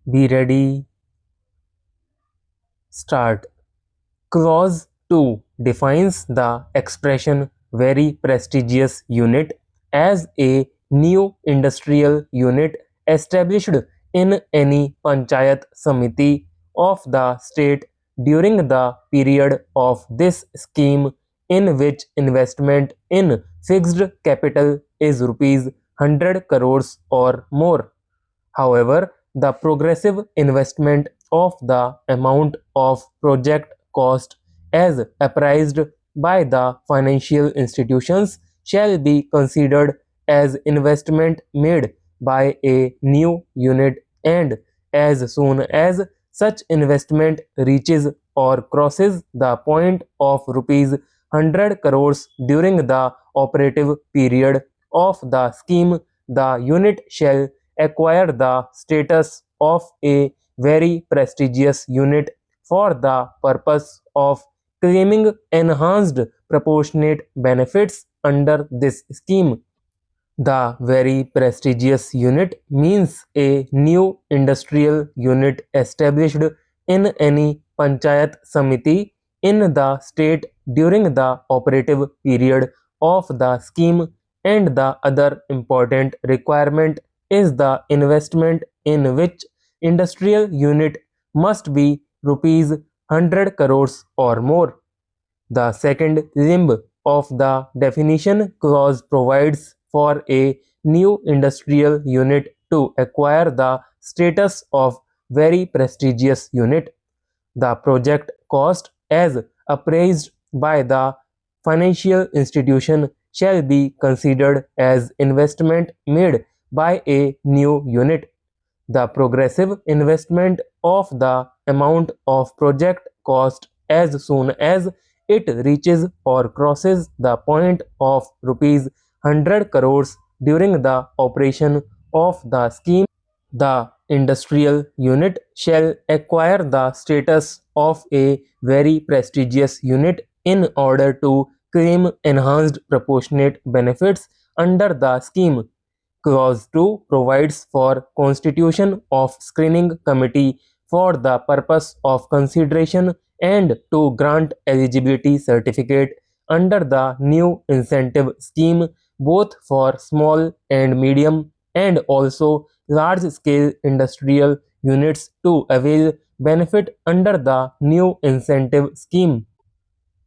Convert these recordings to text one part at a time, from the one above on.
Be ready. Start. Clause 2 defines the expression very prestigious unit as a new industrial unit established in any Panchayat Samiti of the state during the period of this scheme in which investment in fixed capital is rupees 100 crores or more. However, the progressive investment of the amount of project cost as appraised by the financial institutions shall be considered as investment made by a new unit, and as soon as such investment reaches or crosses the point of rupees 100 crores during the operative period of the scheme, the unit shall acquire the status of a very prestigious unit for the purpose of claiming enhanced proportionate benefits under this scheme. The very prestigious unit means a new industrial unit established in any Panchayat Samiti in the state during the operative period of the scheme, and the other important requirement is the investment in which industrial unit must be rupees 100 crores or more. The second limb of the definition clause provides for a new industrial unit to acquire the status of very prestigious unit. The project cost as appraised by the financial institution shall be considered as investment made by a new unit. The progressive investment of the amount of project cost as soon as it reaches or crosses the point of rupees 100 crores during the operation of the scheme, the industrial unit shall acquire the status of a very prestigious unit in order to claim enhanced proportionate benefits under the scheme. Clause 2 provides for constitution of screening committee for the purpose of consideration and to grant eligibility certificate under the new incentive scheme both for small and medium and also large scale industrial units to avail benefit under the new incentive scheme.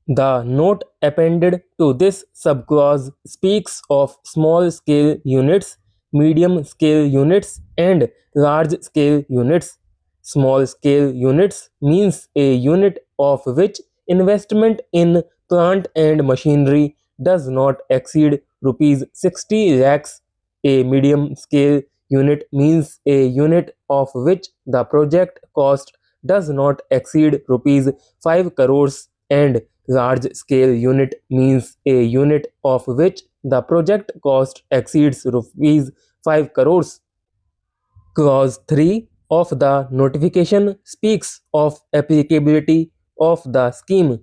The note appended to this subclause speaks of small-scale units, medium-scale units, and large-scale units. Small-scale units means a unit of which investment in plant and machinery does not exceed rupees 60 lakhs. A medium-scale unit means a unit of which the project cost does not exceed rupees 5 crores, and large-scale unit means a unit of which the project cost exceeds rupees 5 crores. Clause 3 of the notification speaks of applicability of the scheme.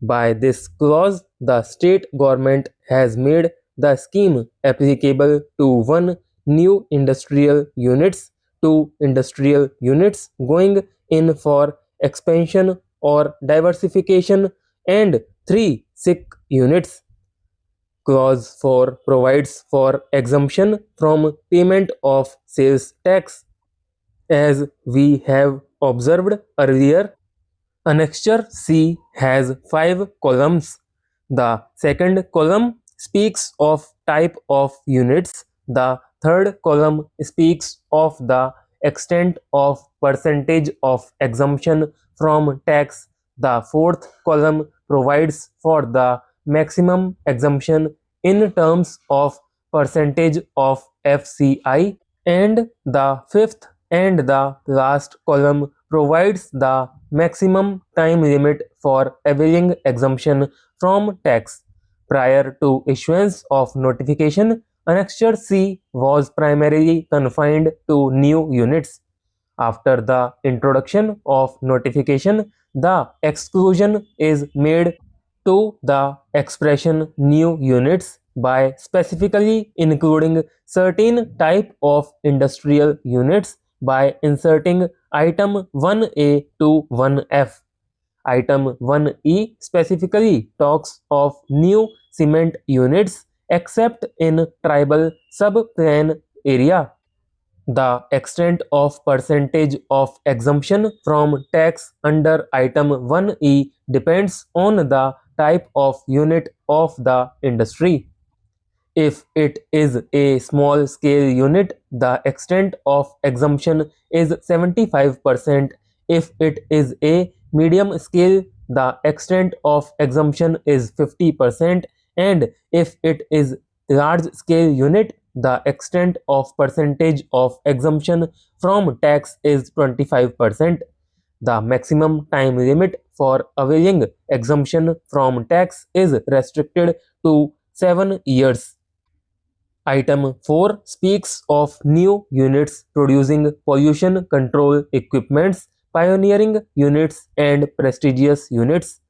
By this clause, the state government has made the scheme applicable to 1. New industrial units, 2. Industrial units going in for expansion or diversification, and 3. Sick units. Clause 4 provides for exemption from payment of sales tax. As we have observed earlier, Annexure C has 5 columns. The second column speaks of type of units. The third column speaks of the extent of percentage of exemption from tax. The fourth column provides for the maximum exemption in terms of percentage of FCI, and the fifth and the last column provides the maximum time limit for availing exemption from tax. Prior to issuance of notification, Annexure C was primarily confined to new units. After the introduction of notification, the exclusion is made to the expression new units by specifically including certain type of industrial units by inserting item 1A to 1F. Item 1E specifically talks of new cement units except in tribal sub-plan area. The extent of percentage of exemption from tax under item 1E depends on the type of unit of the industry. If it is a small scale unit, the extent of exemption is 75%. If it is a medium scale, the extent of exemption is 50%. And if it is large scale unit, the extent of percentage of exemption from tax is 25%. The maximum time limit for availing exemption from tax is restricted to 7 years. Item 4 speaks of new units producing pollution control equipments, pioneering units, and prestigious units.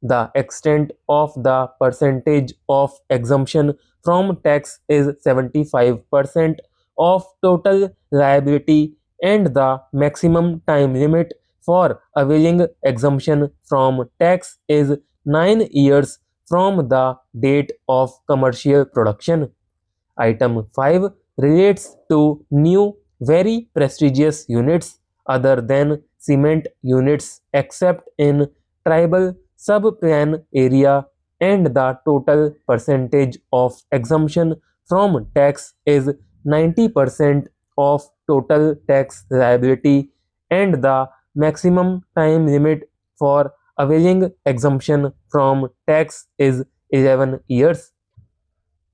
The extent of the percentage of exemption from tax is 75% of total liability, and the maximum time limit for availing exemption from tax is 9 years from the date of commercial production. Item 5 relates to new, very prestigious units other than cement units except in tribal sub-plan area, and the total percentage of exemption from tax is 90% of total tax liability, and the maximum time limit for availing exemption from tax is 11 years.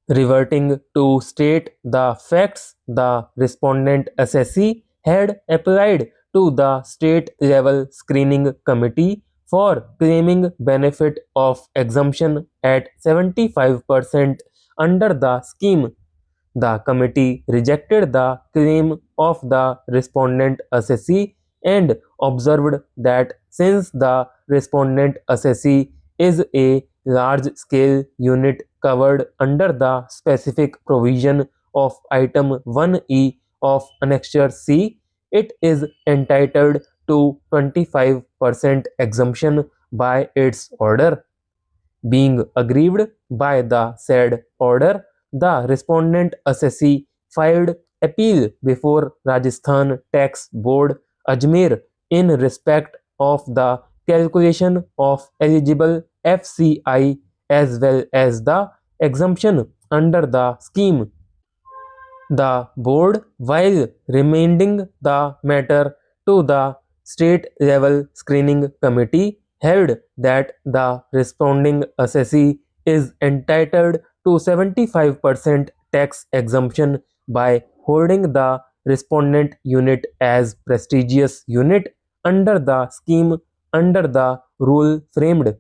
Reverting to state the facts, the respondent assessee had applied to the state level screening committee for claiming benefit of exemption at 75% under the scheme. The committee rejected the claim of the respondent assessee and observed that since the respondent assessee is a large scale unit covered under the specific provision of item 1E of annexure C, it is entitled to 25% exemption by its order. Being aggrieved by the said order, the respondent assessee filed appeal before Rajasthan Tax Board, Ajmer, in respect of the calculation of eligible FCI as well as the exemption under the scheme. The board, while remanding the matter to the state level screening committee, held that the responding assessee is entitled to 75% tax exemption by holding the respondent unit as prestigious unit under the scheme under the rule framed.